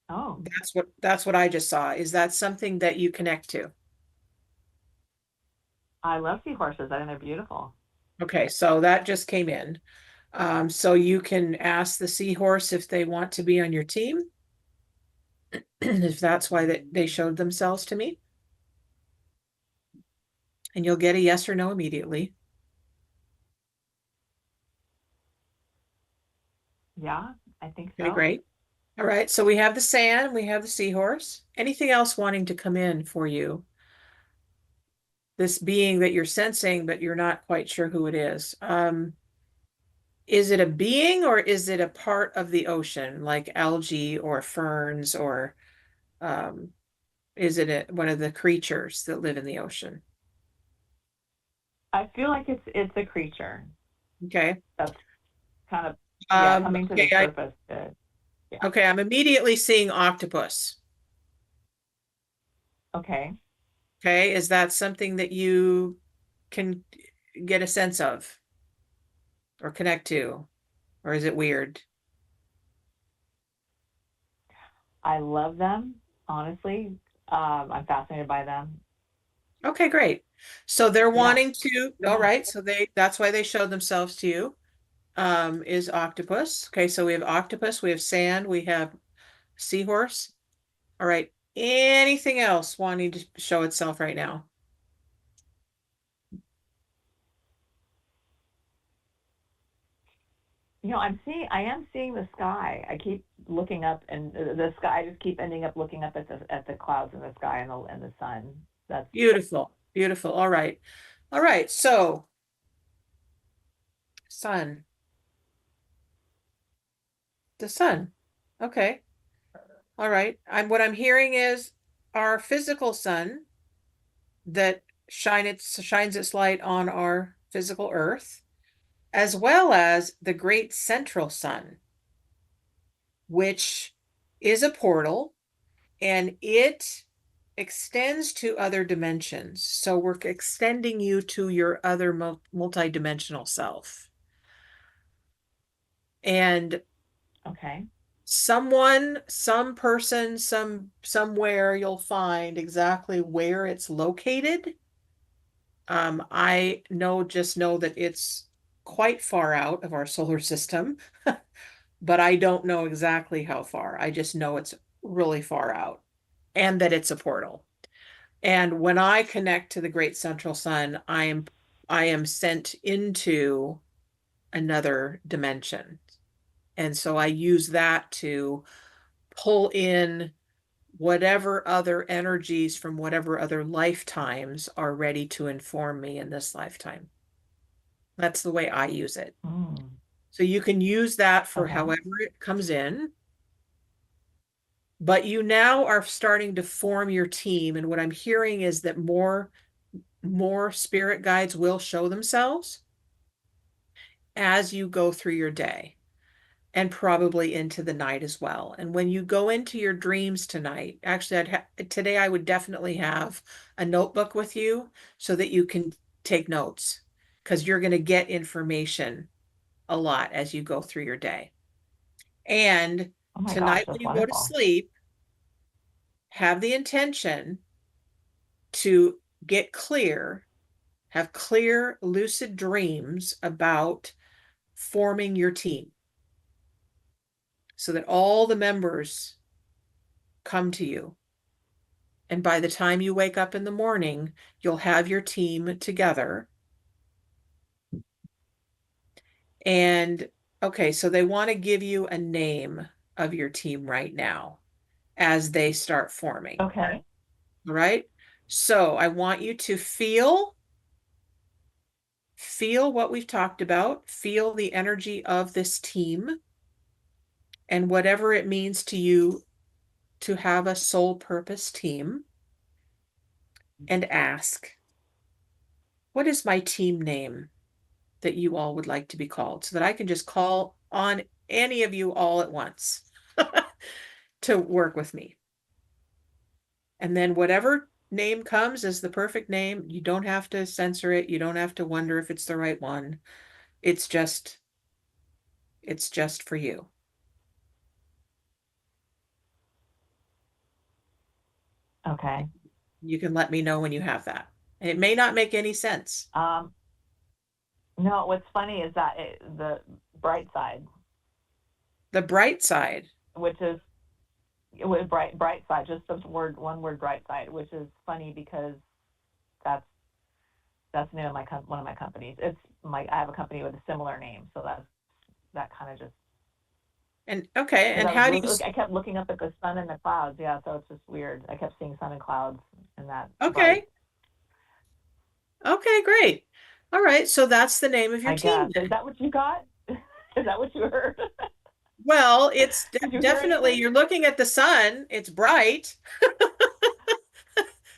Oh, that's what I just saw. Is that something that you connect to? I love seahorses. I think they're beautiful. Okay, so that just came in. So you can ask the seahorse if they want to be on your team, if that's why they showed themselves to me. And you'll get a yes or no immediately. Yeah, I think so. Okay, great. All right, so we have the sand, we have the seahorse. Anything else wanting to come in for you? This being that you're sensing, but you're not quite sure who it is. Is it a being or is it a part of the ocean, like algae or ferns, or is it one of the creatures that live in the ocean? I feel like it's a creature. Okay. That's kind of coming to the surface. Yeah. Okay, I'm immediately seeing octopus. Okay. Okay, is that something that you can get a sense of or connect to, or is it weird? I love them, honestly. I'm fascinated by them. Okay, great. So they're wanting to, Yeah. all right, so that's why they showed themselves to you, is octopus. Okay, so we have octopus, we have sand, we have seahorse. All right, anything else wanting to show itself right now? I am seeing the sky. I keep looking up, and the sky. I just keep ending up looking up at the clouds in the sky and the sun. That's Beautiful, beautiful. All right. All right. So, sun, the sun. Okay. All right. What I'm hearing is our physical sun that shines its light on our physical earth, as well as the great central sun, which is a portal, and it extends to other dimensions. So we're extending you to your other multidimensional self. And okay. some person, somewhere you'll find exactly where it's located. I just know that it's quite far out of our solar system, but I don't know exactly how far. I just know it's really far out and that it's a portal. And when I connect to the great central sun, I am sent into another dimension. And so I use that to pull in whatever other energies from whatever other lifetimes are ready to inform me in this lifetime. That's the way I use it. Mm. So you can use that for Okay. however it comes in, but you now are starting to form your team. And what I'm hearing is that more spirit guides will show themselves as you go through your day and probably into the night as well. And when you go into your dreams tonight, actually, today I would definitely have a notebook with you so that you can take notes, because you're going to get information a lot as you go through your day. And Oh my gosh, tonight, when that's you go to wonderful. sleep, have the intention to get clear, have clear, lucid dreams about forming your team so that all the members come to you. And by the time you wake up in the morning, you'll have your team together. And okay, so they want to give you a name of your team right now as they start forming. Okay. All right. So I want you to feel what we've talked about, feel the energy of this team and whatever it means to you to have a soul purpose team, and ask, what is my team name that you all would like to be called, so that I can just call on any of you all at once to work with me. And then whatever name comes as the perfect name, you don't have to censor it. You don't have to wonder if it's the right one. It's just for you. Okay. You can let me know when you have that. And it may not make any sense. No, what's funny is that the bright side, The bright side. which is with bright side, just the one word bright side, which is funny because that's the name of one of my companies. I have a company with a similar name, so that kind of just. And okay, and how do you? I kept looking up at the sun and the clouds. Yeah, so it's just weird. I kept seeing sun and clouds and that. Okay. Okay, great. All right, so that's the name of your I team guess. then. Is that what you got? Is that what you heard? Well, it's Did you hear definitely, anything? you're looking at the sun, it's bright.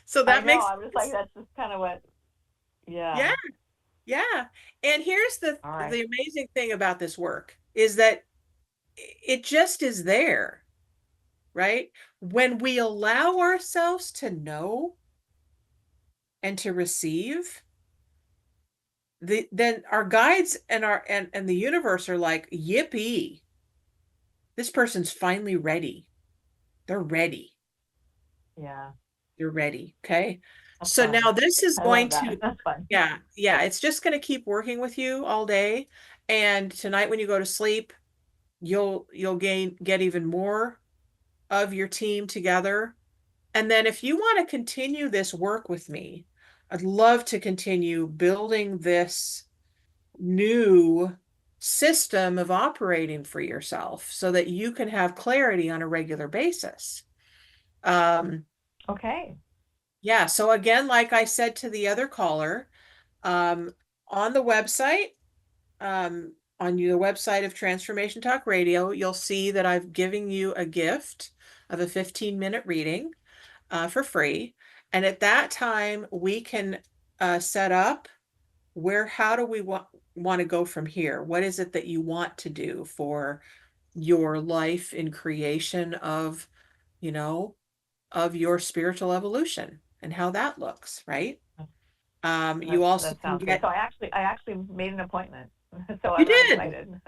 So I that know. makes I'm just like, sense. that's just kind of what. Yeah. Yeah, yeah. And here's All right. the amazing thing about this work is that it just is there, right? When we allow ourselves to know and to receive, then our guides and and the universe are like, yippee, this person's finally ready. They're ready. Yeah. They're ready. Okay. That's So fun. now this is I going love that. to, That's fun. yeah, it's just going to keep working with you all day. And tonight when you go to sleep, you'll get even more of your team together. And then if you want to continue this work with me, I'd love to continue building this new system of operating for yourself so that you can have clarity on a regular basis. Okay. Yeah, so again, like I said to the other caller, on the website, on the website of Transformation Talk Radio, you'll see that I've given you a gift of a 15-minute reading for free. And at that time, we can set up how do we want to go from here? What is it that you want to do for your life in creation of, of your spiritual evolution and how that looks, right? You also that can sounds get. good. So I actually made an appointment, so You I'm did. excited.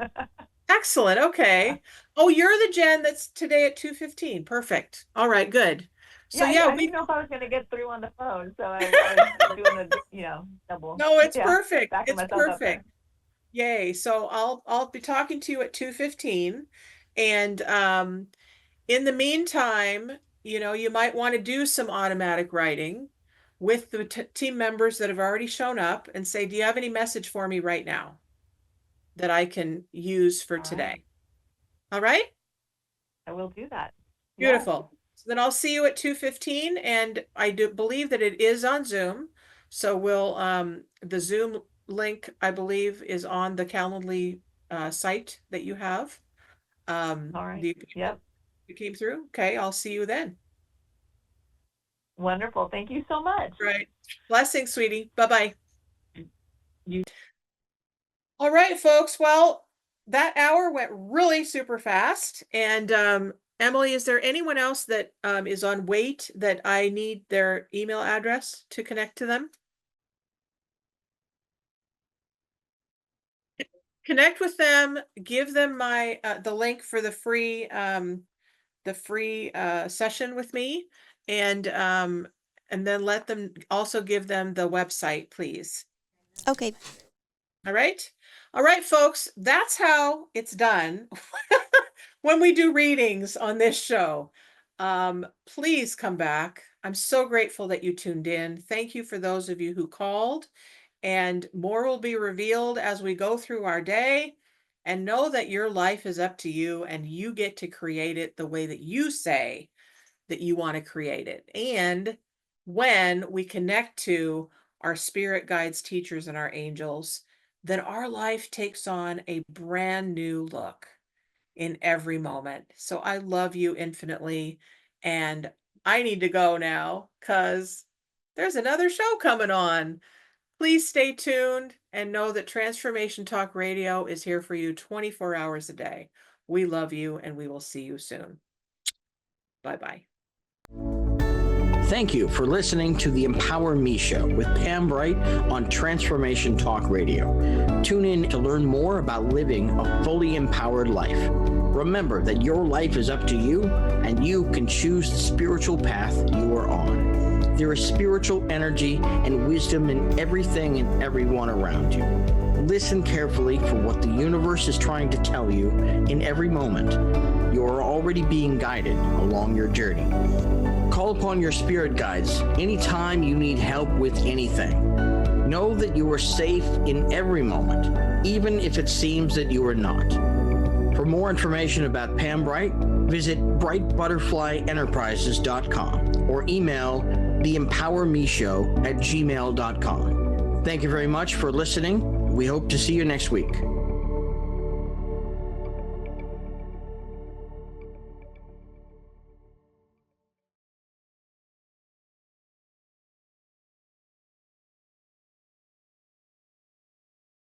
Excellent. Okay. Oh, you're the Jen that's today at 2:15. Perfect. All right. Good. So yeah, I we. didn't know if I was going to get through on the phone, so I was doing the double. No, it's yeah, perfect. backing It's myself up there. perfect. Yay. So I'll be talking to you at 2:15, and in the meantime, you might want to do some automatic writing with the team members that have already shown up and say, do you have any message for me right now that I can use for All today? right. All right? I will do that. Beautiful. So then I'll see you at 2:15, and I do believe that it is on Zoom. So we'll the Zoom link, I believe, is on the Calendly site that you have. All right. Yep. You came through. Okay, I'll see you then. Wonderful. Thank you so much. Right. Blessings, sweetie. Bye-bye. You. All right, folks. Well, that hour went really super fast. And Emily, is there anyone else that is on wait that I need their email address to connect to them? Connect with them, give them my the link for the free session with me, and then let them also give them the website, please. Okay. All right, folks, that's how it's done when we do readings on this show. Please come back. I'm so grateful that you tuned in. Thank you for those of you who called, and more will be revealed as we go through our day. And know that your life is up to you, and you get to create it the way that you say that you want to create it. And when we connect to our spirit guides, teachers, and our angels, then our life takes on a brand new look in every moment. So I love you infinitely, and I need to go now because there's another show coming on. Please stay tuned and know that Transformation Talk Radio is here for you 24 hours a day. We love you, and we will see you soon. Bye-bye. Thank you for listening to the Empower Me Show with Pam Bright on Transformation Talk Radio. Tune in to learn more about living a fully empowered life. Remember that your life is up to you, and you can choose the spiritual path you are on. There is spiritual energy and wisdom in everything and everyone around you. Listen carefully for what the universe is trying to tell you in every moment. You are already being guided along your journey. Call upon your spirit guides anytime you need help with anything. Know that you are safe in every moment, even if it seems that you are not. For more information about Pam Bright, visit brightbutterflyenterprises.com or email theempowermeshow@gmail.com. Thank you very much for listening. We hope to see you next week.